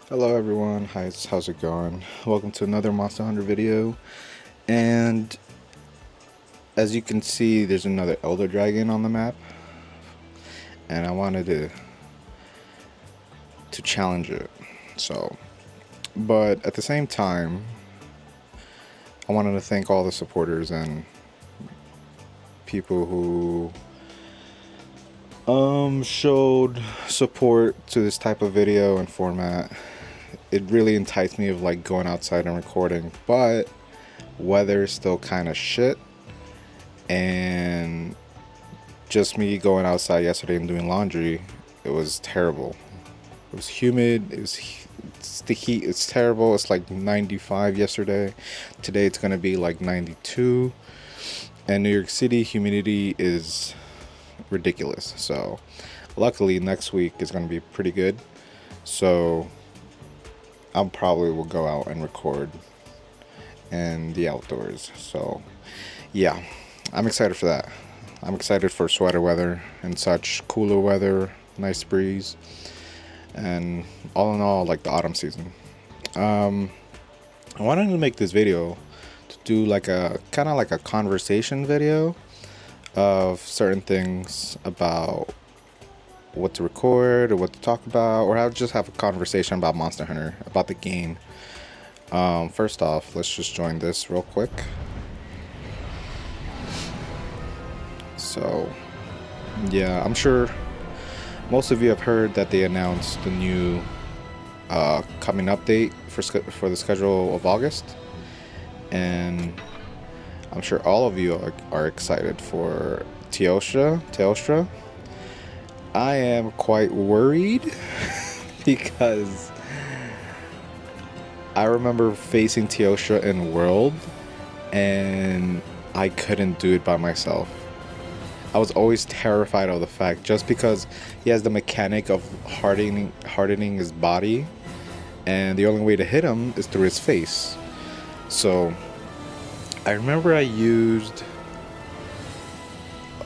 Hello everyone, hi, how's it going? Welcome to another Monster Hunter video. And as you can see, there's another Elder Dragon on the map. And I wanted to challenge it. But at the same time, I wanted to thank all the supporters and people who showed support to this type of video and format. It really enticed me of like going outside and recording, but weather's still kind of shit, and just me going outside yesterday and doing laundry, it was terrible. It was humid, it's the heat, it's terrible. It's like 95 yesterday. Today it's gonna be like 92, and New York City humidity is ridiculous. So luckily next week is gonna be pretty good, so I probably will go out and record in the outdoors. So yeah, I'm excited for that. I'm excited for sweater weather and such, cooler weather, nice breeze, and all in all, like the autumn season. I wanted to make this video to do like a kind of like a conversation video of certain things about what to record or what to talk about, or just have a conversation about Monster Hunter, about the game. First off, let's just join this real quick. So yeah, I'm sure most of you have heard that they announced the new coming update for the schedule of August, and I'm sure all of you are excited for Teostra. I am quite worried because I remember facing Teostra in World and I couldn't do it by myself. I was always terrified of the fact, just because he has the mechanic of hardening his body, and the only way to hit him is through his face. So I remember I used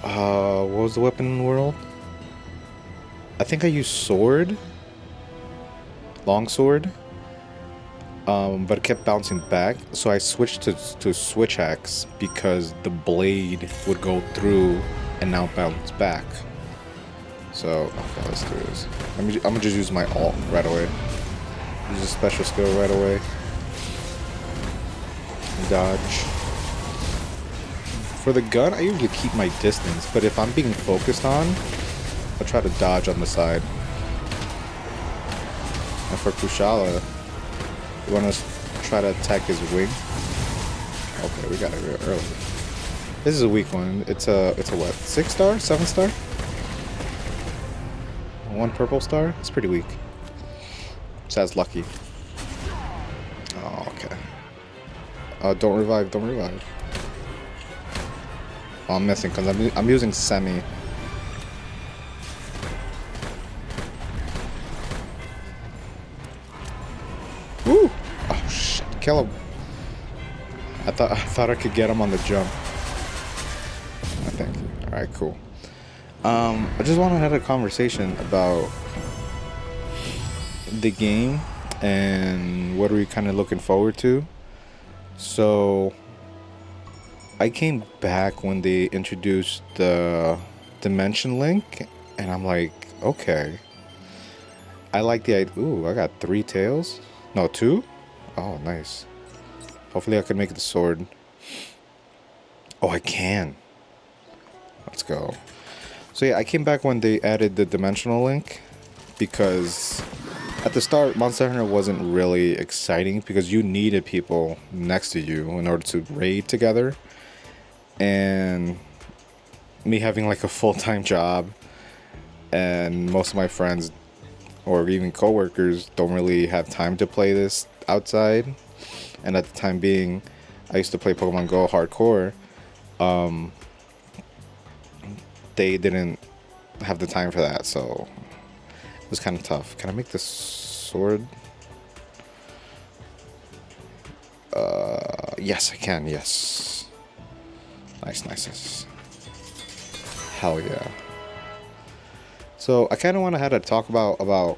what was the weapon in the world? I think I used sword, longsword, but it kept bouncing back. So I switched to switch axe because the blade would go through and now bounce back. So okay, let's do this. I'm gonna just use my alt right away. Use a special skill right away. Dodge. For the gun, I usually keep my distance, but if I'm being focused on, I'll try to dodge on the side. And for Kushala, you want to try to attack his wing. Okay, we got it real early. This is a weak one. It's a what? 6 star? 7 star? 1 purple star? It's pretty weak. Says lucky. Oh, okay. Don't revive. Don't revive. Oh, I'm missing because I'm using semi. Woo! Oh shit! Kill him. I thought I could get him on the jump. I think. All right, cool. I just want to have a conversation about the game and what are we kind of looking forward to. So I came back when they introduced the dimension link, and I'm like, okay. I like the idea. Ooh, I got 3 tails. No, 2? Oh, nice. Hopefully I can make the sword. Oh, I can. Let's go. So yeah, I came back when they added the dimensional link, because at the start, Monster Hunter wasn't really exciting because you needed people next to you in order to raid together. And me having like a full-time job, and most of my friends or even coworkers don't really have time to play this outside. And at the time being, I used to play Pokemon Go hardcore. They didn't have the time for that, so it was kind of tough. Can I make this sword? Yes, I can. Yes. Nice. Hell yeah. So I kind of want to have to talk about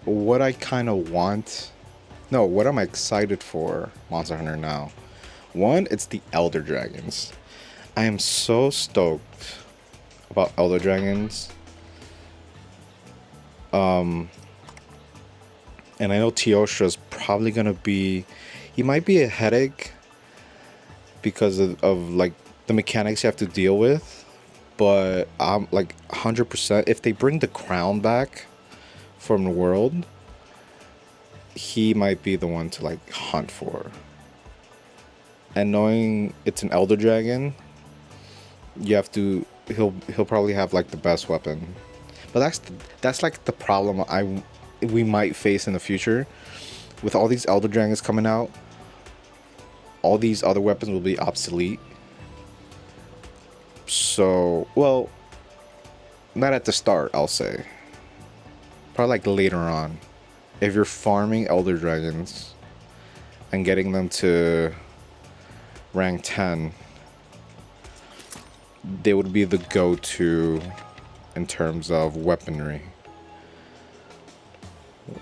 what I kind of want. No, what am I excited for Monster Hunter now? One, it's the Elder Dragons. I am so stoked about Elder Dragons. And I know Teosha's probably gonna be. He might be a headache because of like the mechanics you have to deal with. But I'm like 100%. If they bring the crown back from the world, he might be the one to like hunt for. And knowing it's an Elder Dragon, you have to. He'll probably have like the best weapon. But that's like the problem we might face in the future with all these Elder Dragons coming out. All these other weapons will be obsolete. So, well, not at the start, I'll say. Probably like later on. If you're farming Elder Dragons and getting them to rank 10, they would be the go-to in terms of weaponry.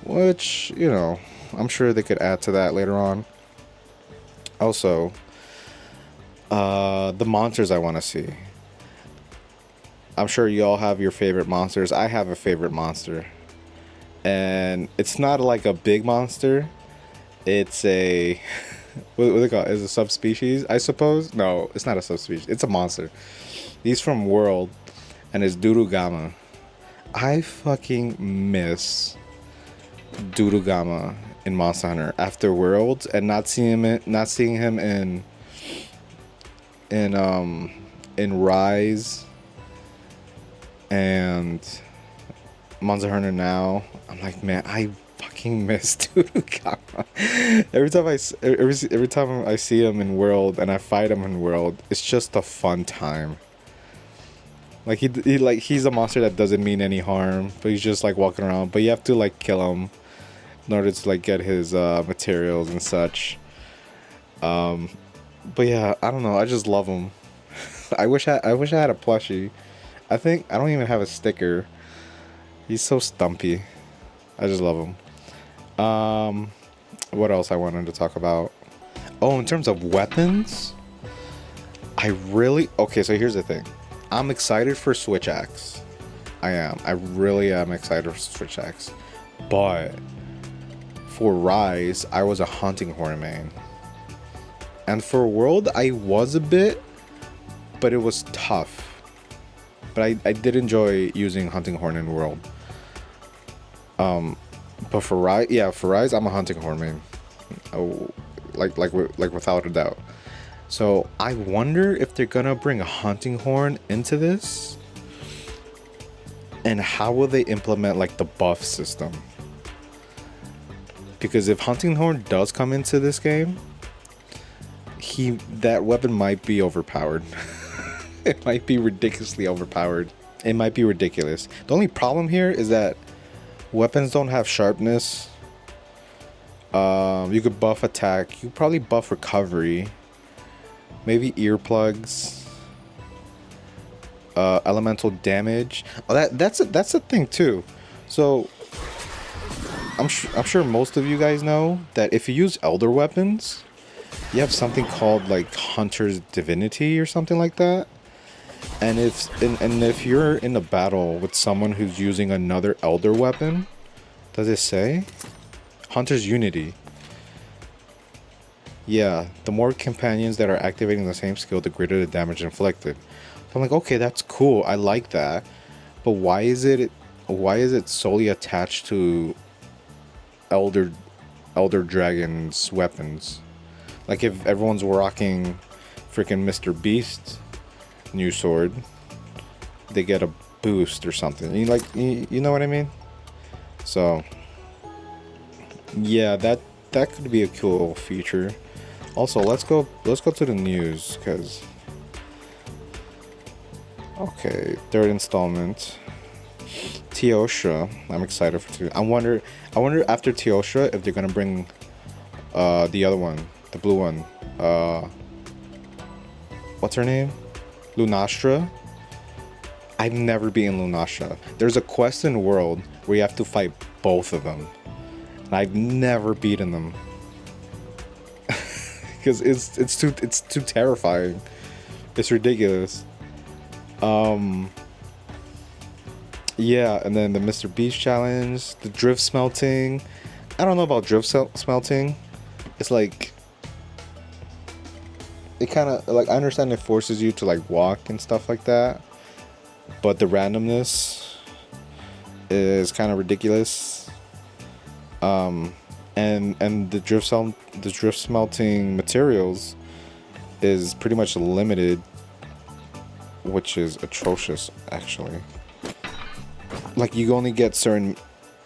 Which, you know, I'm sure they could add to that later on. Also, the monsters I want to see. I'm sure you all have your favorite monsters. I have a favorite monster. And it's not like a big monster. It's a... what do they call it? Is it a subspecies, I suppose? No, it's not a subspecies. It's a monster. He's from World. And it's Durugama. I fucking miss Durugama in Monster Hunter after Worlds, and not seeing him in Rise and Monster Hunter Now. I'm like, man, I fucking miss Durugama. Every time I see him in World and I fight him in World, it's just a fun time. Like he's a monster that doesn't mean any harm, but he's just like walking around. But you have to like kill him in order to like get his materials and such. But yeah, I don't know. I just love him. I wish I had a plushie. I think I don't even have a sticker. He's so stumpy. I just love him. What else I wanted to talk about? Oh, in terms of weapons, okay. So here's the thing. I'm excited for Switch Axe. I am. I really am excited for Switch Axe. But for Rise, I was a Hunting Horn main. And for World, I was a bit, but it was tough. But I did enjoy using Hunting Horn in World. But for Rise, I'm a Hunting Horn main. Oh, like without a doubt. So I wonder if they're gonna bring a Hunting Horn into this, and how will they implement like the buff system? Because if Hunting Horn does come into this game, that weapon might be overpowered. It might be ridiculously overpowered. It might be ridiculous. The only problem here is that weapons don't have sharpness. You could buff attack. You could probably buff recovery. Maybe earplugs. Elemental damage. Oh, that's a thing too. So I'm sure most of you guys know that if you use elder weapons, you have something called like Hunter's Divinity or something like that. And if you're in a battle with someone who's using another elder weapon, does it say Hunter's Unity? Yeah, the more companions that are activating the same skill, the greater the damage inflicted. So I'm like, okay, that's cool. I like that. But why is it solely attached to Elder Dragon's weapons? Like if everyone's rocking freaking Mr. Beast's new sword, they get a boost or something. You know what I mean? So yeah, that could be a cool feature. Also, let's go to the news, because okay, third installment, Teosha. I'm excited for I wonder after Teosha if they're gonna bring the other one, the blue one. What's her name? Lunastra. I've never been Lunastra. There's a quest in World where you have to fight both of them. And I've never beaten them because it's too terrifying. It's ridiculous. Yeah, and then the Mr. Beast challenge, the drift smelting. I don't know about drift smelting. It's like, it kind of like, I understand it forces you to like walk and stuff like that, but the randomness is kind of ridiculous. And the drift smelting materials is pretty much limited, which is atrocious actually. Like, you only get certain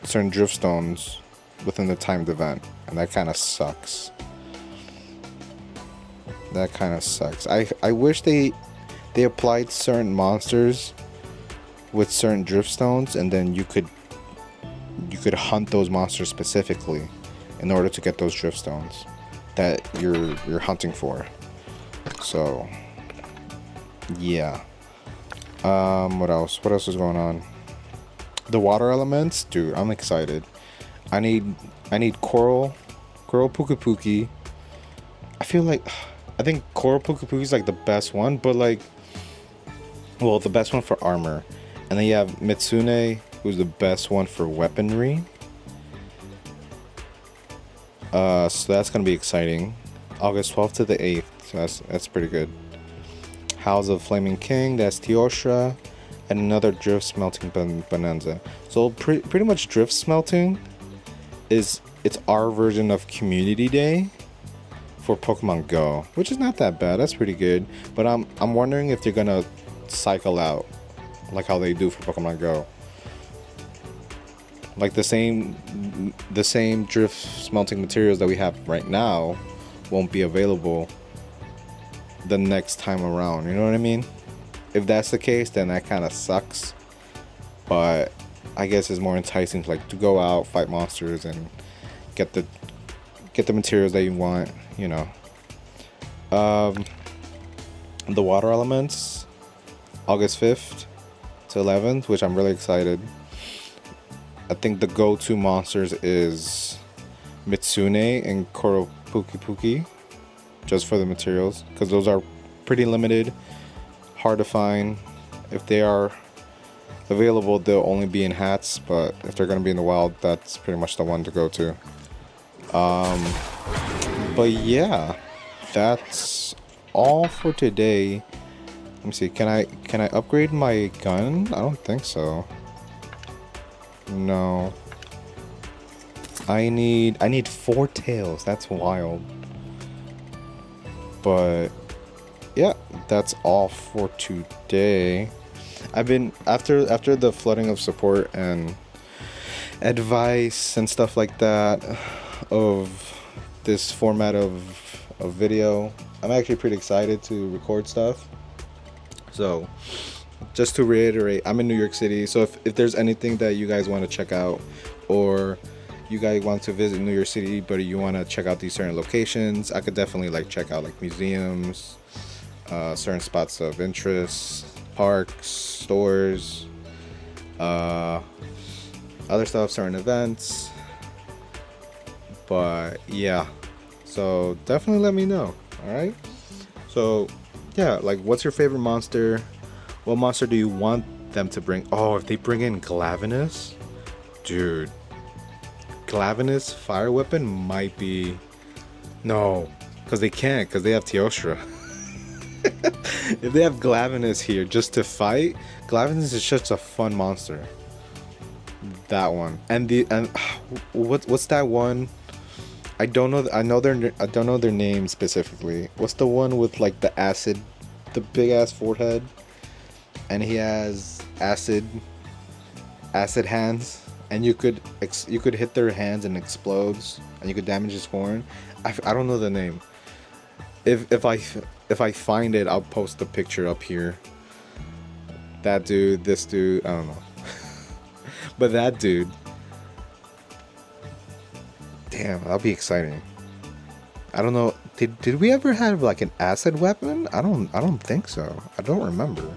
drift stones within the timed event, and that kind of sucks. I wish they applied certain monsters with certain drift stones, and then you could hunt those monsters specifically in order to get those drift stones that you're hunting for. So yeah. What else is going on? The water elements, dude, I'm excited. I need coral Puki Puki. I think coral Puki Puki is like the best one, but like, well, the best one for armor. And then you have Mitsune, who's the best one for weaponry. So that's gonna be exciting. August 12th to the 8th. So that's pretty good. House of Flaming King, that's Teostra, and another drift smelting bonanza. So pretty much drift smelting it's our version of Community Day for Pokemon Go, which is not that bad. That's pretty good. But I'm wondering if they're gonna cycle out like how they do for Pokemon Go. Like the same drift smelting materials that we have right now won't be available the next time around. You know what I mean? If that's the case, then that kind of sucks. But I guess it's more enticing to go out, fight monsters, and get the materials that you want. You know. The water elements, August 5th to 11th, which I'm really excited. I think the go-to monsters is Mitsune and Koro Puki Puki, just for the materials, because those are pretty limited, hard to find. If they are available, they'll only be in hats, but if they're going to be in the wild, that's pretty much the one to go to. But yeah, that's all for today. Let me see, can I upgrade my gun? I don't think so. No. I need 4 tails. That's wild. But yeah, that's all for today. I've been after the flooding of support and advice and stuff like that of this format of video. I'm actually pretty excited to record stuff. So just to reiterate, I'm in New York City, so if there's anything that you guys want to check out, or you guys want to visit New York City but you want to check out these certain locations, I could definitely check out museums, certain spots of interest, parks, stores, other stuff, certain events. But yeah, so definitely let me know. All right, so yeah, what's your favorite monster? What monster do you want them to bring? Oh, if they bring in Glavenus, dude, Glavenus fire weapon might be... No, because they can't, because they have Teostra. If they have Glavenus here just to fight, Glavenus is such a fun monster. That one, and what's that one? I don't know. I don't know their name specifically. What's the one with the acid, the big ass forehead, and he has acid hands, and you could hit their hands and explodes, and you could damage his horn. I don't know the name. If I find it, I'll post the picture up here. That dude, this dude, I don't know. But that dude, damn, that'll be exciting. I don't know. Did we ever have an acid weapon? I don't think so. I don't remember.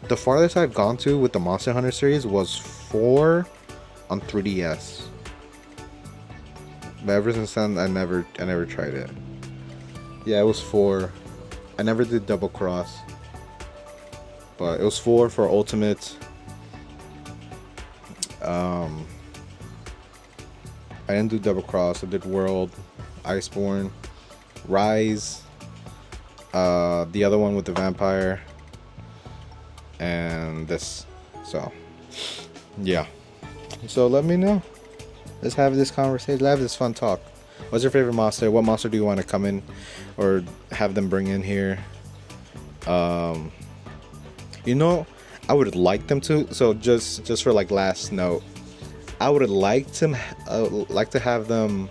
The farthest I've gone to with the Monster Hunter series was 4 on 3DS. But ever since then, I never tried it. Yeah, it was 4. I never did Double Cross, but it was 4 for Ultimate. I didn't do Double Cross. I did World, Iceborne, Rise, the other one with the vampire, and this. So, yeah. So let me know. Let's have this conversation. Let's have this fun talk. What's your favorite monster? What monster do you want to come in or have them bring in here? You know, I would like them to. So just for like last note, I would like to have them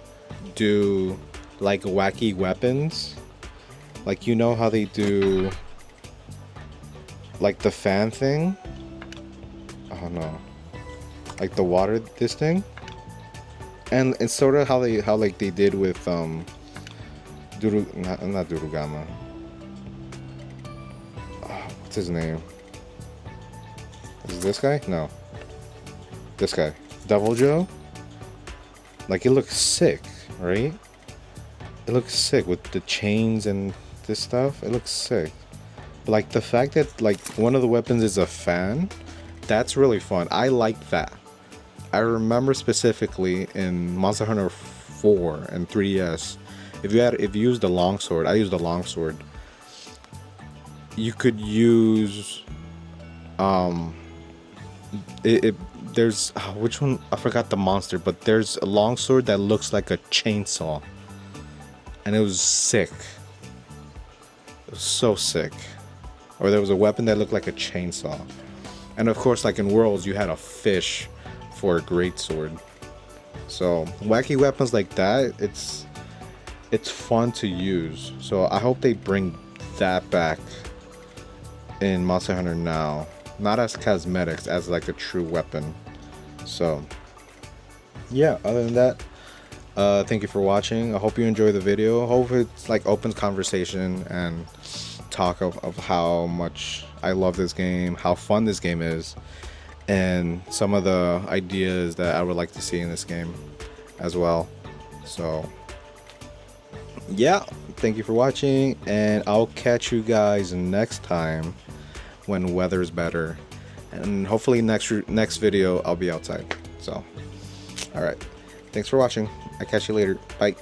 do like wacky weapons. Like, you know how they do like the fan thing? Oh no. Like the water this thing? And it's sort of how they did with not Durugama. What's his name? Is it this guy? No. This guy. Devil Joe? Like, it looks sick, right? It looks sick with the chains and this stuff. It looks sick. But like the fact that like one of the weapons is a fan, that's really fun. I like that. I remember specifically in Monster Hunter 4 and 3DS, if you used the longsword, I used the longsword. You could use there's which one, I forgot the monster, but there's a longsword that looks like a chainsaw, and it was sick. It was so sick. Or there was a weapon that looked like a chainsaw, and of course, like in Worlds, you had a fish for a greatsword. So wacky weapons like that, it's fun to use. So I hope they bring that back in Monster Hunter Now, not as cosmetics, as like a true weapon. So yeah, other than that, thank you for watching. I hope you enjoy the video. I hope it's like opens conversation and talk of how much I love this game, how fun this game is, and some of the ideas that I would like to see in this game as well. So yeah, thank you for watching, and I'll catch you guys next time when weather's better, and hopefully next video I'll be outside. So all right, thanks for watching. I'll catch you later. Bye.